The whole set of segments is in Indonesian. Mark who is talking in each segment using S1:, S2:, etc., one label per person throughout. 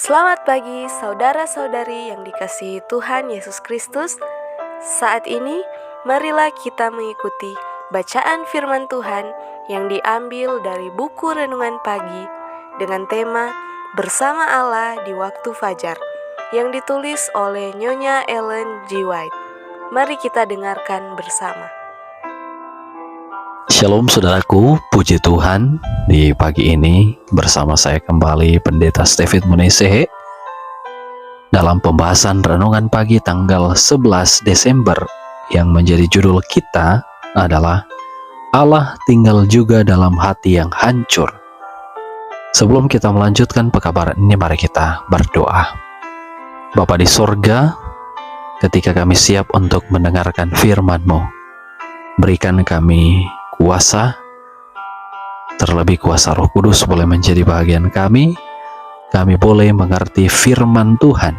S1: Selamat pagi saudara-saudari yang dikasihi Tuhan Yesus Kristus. Saat ini marilah kita mengikuti bacaan firman Tuhan yang diambil dari buku Renungan Pagi dengan tema Bersama Allah di Waktu Fajar yang ditulis oleh Nyonya Ellen G. White. Mari kita dengarkan bersama.
S2: Shalom saudaraku, puji Tuhan, di pagi ini bersama saya kembali Pendeta Stephen Munesehe dalam pembahasan Renungan Pagi tanggal 11 Desember yang menjadi judul kita adalah Allah tinggal juga dalam hati yang hancur. Sebelum kita melanjutkan pekabaran ini, mari kita berdoa. Bapa di sorga, ketika kami siap untuk mendengarkan firman-Mu, berikan kami kuasa, terlebih kuasa Roh Kudus boleh menjadi bagian kami boleh mengerti firman Tuhan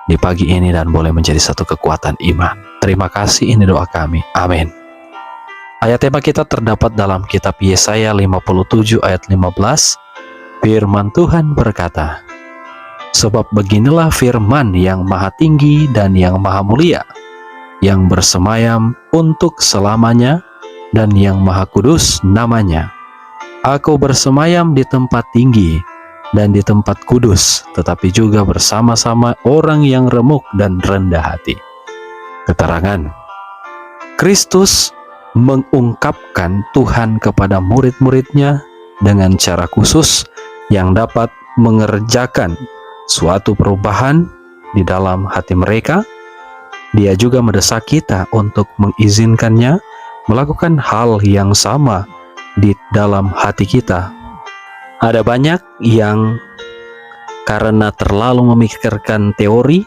S2: di pagi ini dan boleh menjadi satu kekuatan iman. Terima kasih, ini doa kami. Amin. Ayat tema kita terdapat dalam kitab Yesaya 57 ayat 15. Firman Tuhan berkata, "Sebab beginilah firman yang maha tinggi dan yang maha mulia, yang bersemayam untuk selamanya, dan yang maha kudus namanya. Aku bersemayam di tempat tinggi dan di tempat kudus, tetapi juga bersama-sama orang yang remuk dan rendah hati." Keterangan: Kristus mengungkapkan Tuhan kepada murid-muridnya dengan cara khusus yang dapat mengerjakan suatu perubahan di dalam hati mereka. Dia juga mendesak kita untuk mengizinkannya melakukan hal yang sama di dalam hati kita. Ada banyak yang karena terlalu memikirkan teori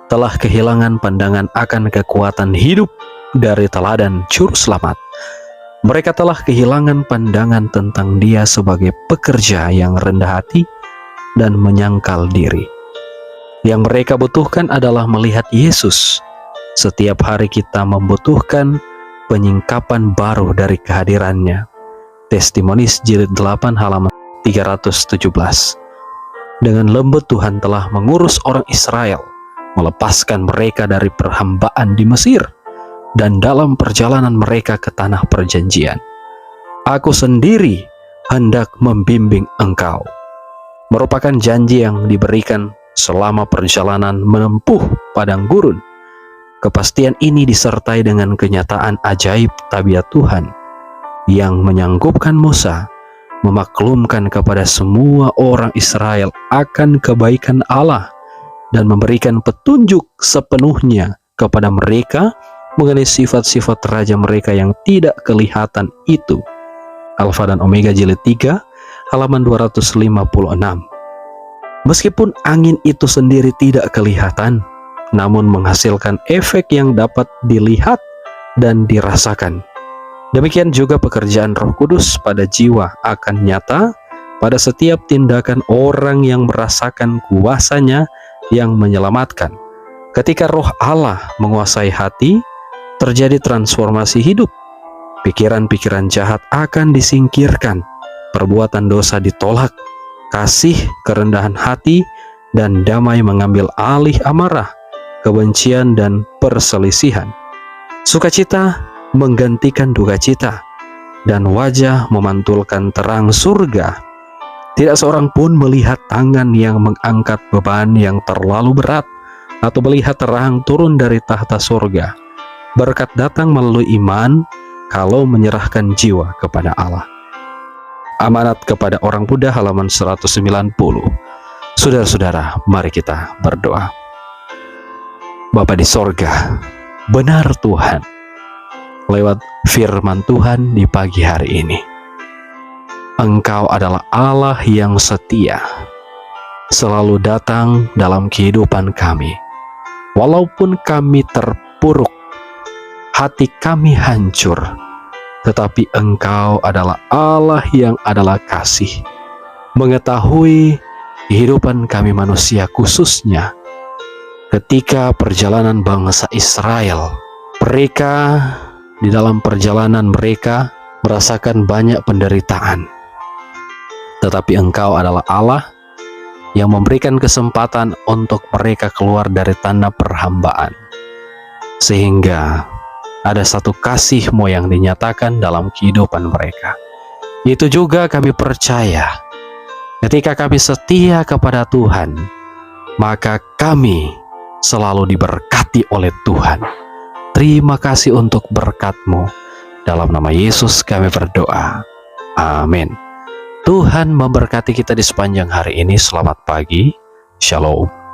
S2: telah kehilangan pandangan akan kekuatan hidup dari teladan juru selamat. Mereka telah kehilangan pandangan tentang Dia sebagai pekerja yang rendah hati dan menyangkal diri. Yang mereka butuhkan adalah melihat Yesus. Setiap hari kita membutuhkan penyingkapan baru dari kehadirannya. Testimonies jilid 8 halaman 317. Dengan lembut Tuhan telah mengurus orang Israel, melepaskan mereka dari perhambaan di Mesir, dan dalam perjalanan mereka ke tanah perjanjian. Aku sendiri hendak membimbing engkau. Merupakan janji yang diberikan selama perjalanan menempuh padang gurun. Kepastian ini disertai dengan kenyataan ajaib tabiat Tuhan yang menyanggupkan Musa memaklumkan kepada semua orang Israel akan kebaikan Allah dan memberikan petunjuk sepenuhnya kepada mereka mengenai sifat-sifat raja mereka yang tidak kelihatan itu. Alfa dan Omega jilid 3 halaman 256. Meskipun angin itu sendiri tidak kelihatan, namun menghasilkan efek yang dapat dilihat dan dirasakan. Demikian juga pekerjaan Roh Kudus pada jiwa akan nyata pada setiap tindakan orang yang merasakan kuasanya yang menyelamatkan. Ketika Roh Allah menguasai hati, terjadi transformasi hidup. Pikiran-pikiran jahat akan disingkirkan, perbuatan dosa ditolak, kasih, kerendahan hati, dan damai mengambil alih amarah, kebencian, dan perselisihan. Sukacita menggantikan duka cita, dan wajah memantulkan terang surga. Tidak seorang pun melihat tangan yang mengangkat beban yang terlalu berat, atau melihat terang turun dari tahta surga. Berkat datang melalui iman kalau menyerahkan jiwa kepada Allah. Amanat kepada orang muda halaman 190. Saudara-saudara, mari kita berdoa. Bapa di sorga, benar Tuhan, lewat firman Tuhan di pagi hari ini, Engkau adalah Allah yang setia, selalu datang dalam kehidupan kami. Walaupun kami terpuruk, hati kami hancur, tetapi Engkau adalah Allah yang adalah kasih, mengetahui kehidupan kami manusia khususnya. Ketika perjalanan bangsa Israel, mereka di dalam perjalanan mereka merasakan banyak penderitaan. Tetapi Engkau adalah Allah yang memberikan kesempatan untuk mereka keluar dari tanah perhambaan, sehingga ada satu kasih-Mu yang dinyatakan dalam kehidupan mereka. Itu juga kami percaya, ketika kami setia kepada Tuhan, maka kami selalu diberkati oleh Tuhan. Terima kasih untuk berkat-Mu. Dalam nama Yesus kami berdoa. Amin. Tuhan memberkati kita di sepanjang hari ini. Selamat pagi. Shalom.